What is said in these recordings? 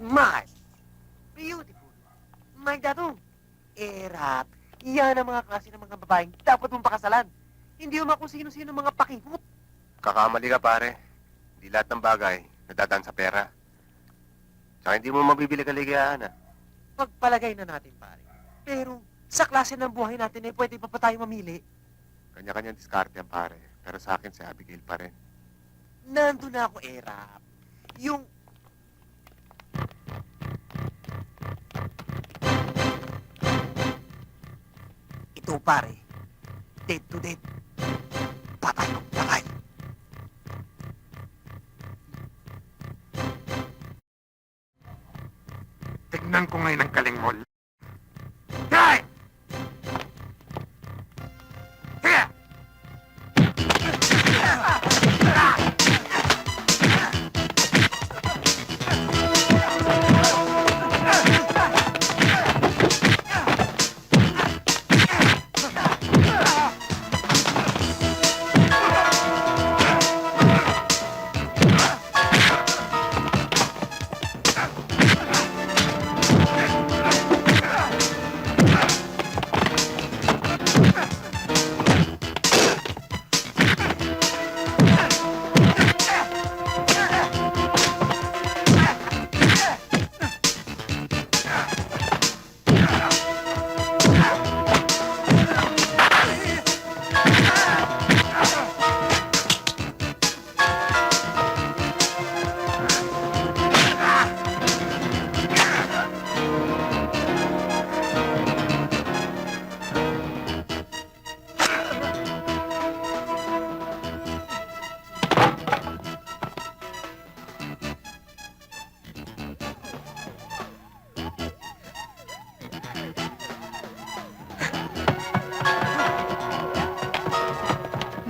Smart. Beautiful. My God, Erap. Yan ang mga klase ng mga babaeng dapat mong pakasalan. Hindi yung mga kung sino-sino mga pakihot. Kakamali ka, pare. Hindi lahat ng bagay nadadaan sa pera. Saka hindi mo mabibili kaligayahan, ah. Pagpalagay na natin, pare. Pero sa klase ng buhay natin ay pwede pa tayo mamili. Kanya-kanyang diskarte yan, pare. Pero sa akin, si Abigail pa rin. Nandun na ako, Erap. Yung... Ito, pare. Dead to dead. Patay ko, patay. Tignan ko ngayon ang galing mo. Hey!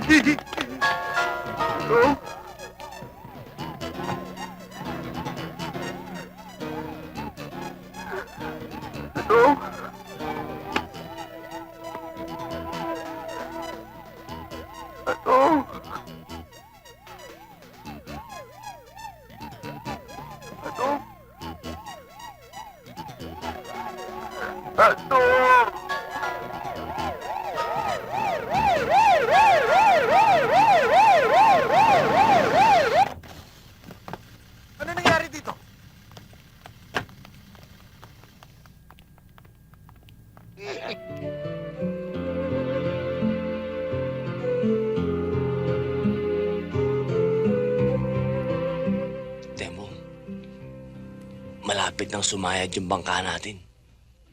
Sige! Ito? Ito? Ito? Ito? Ito? Ano nangyari dito? Temo, malapit nang sumayad yung bangka natin.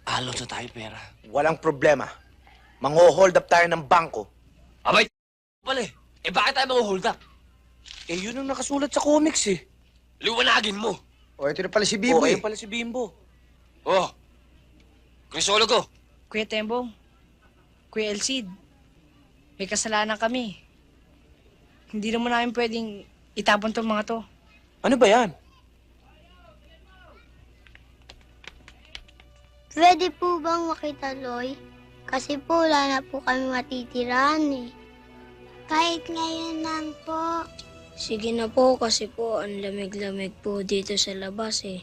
Alos na tayo pera. Walang problema. Mango-hold up tayo ng bangko. Abay, pala eh. Eh bakit tayo mag-hold up? Eh, yun ang nakasulat sa comics eh. Liwanagin mo. O, ito na pala si Oh, Bibo ayun eh. pala si Bimbo. Oh, Crisologo. Kuya Tembong, Kuya Elcid, may kasalanan kami. Hindi naman namin pwedeng itapon tong mga to. Ano ba yan? Pwede po bang makitaloy? Kasi po wala na po kami matitirahan eh. Kahit ngayon lang po. Sige na po kasi po ang lamig-lamig po dito sa labas eh.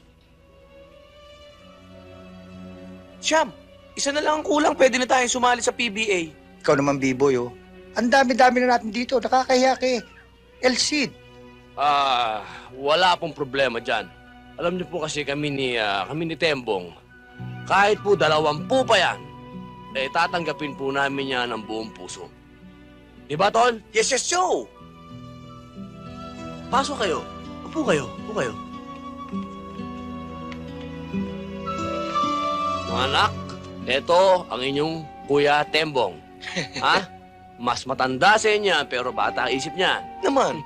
Siyam, isa na lang ang kulang. Pwede na tayong sumali sa PBA. Ikaw naman, Biboy, oh. Ang dami-dami na natin dito. Nakakahiya kay Elcid. Wala pong problema dyan. Alam niyo po kasi kami ni Tembong, kahit po 20 pa yan, eh tatanggapin po namin yan ng buong puso. Di ba, Tol? Yes, yes, Joe. Pasok kayo. Upo kayo. Upo kayo. Mga anak, eto ang inyong Kuya Tembong. Ha? Mas matanda sa inyo yan, pero bata ang isip niya. Naman.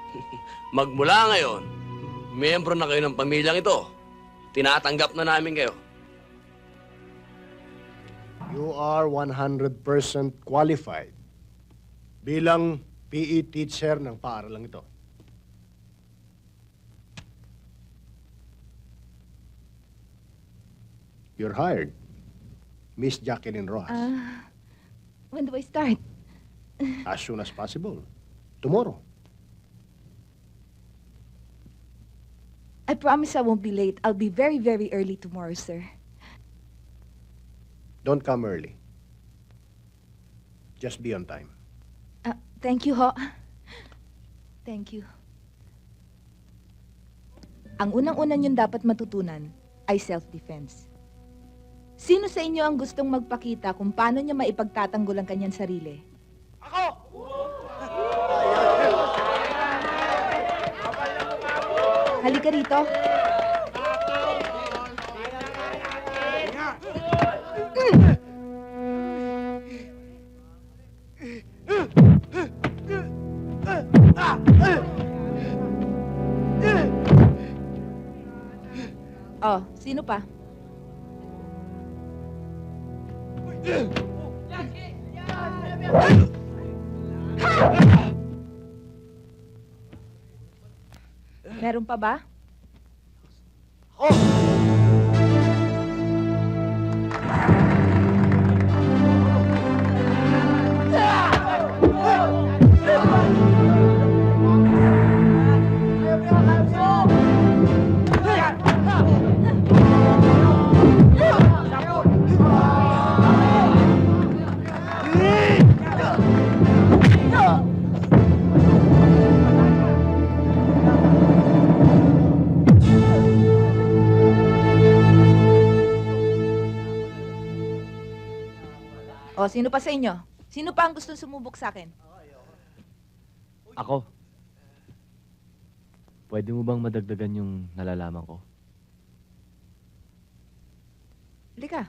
Magmula ngayon, miyembro na kayo ng pamilyang ito. Tinatanggap na namin kayo. You are 100% qualified bilang PE teacher ng paaralang ito. You're hired, Miss Jacqueline Rojas, When do I start? as soon as possible. Tomorrow. I promise I won't be late. I'll be very, very early tomorrow, sir. Don't come early. Just be on time. Thank you, ho. Thank you. Ang unang-una niyong dapat matutunan ay self-defense. Sino sa inyo ang gustong magpakita kung paano niya maipagtatanggol ang kanyang sarili? Ako! Halika rito. Oh, sino pa? Meron pa ba? O, sino pa sa inyo? Sino pa ang gustong sumubok sa akin? Ako. Pwede mo bang madagdagan yung nalalaman ko? Halika.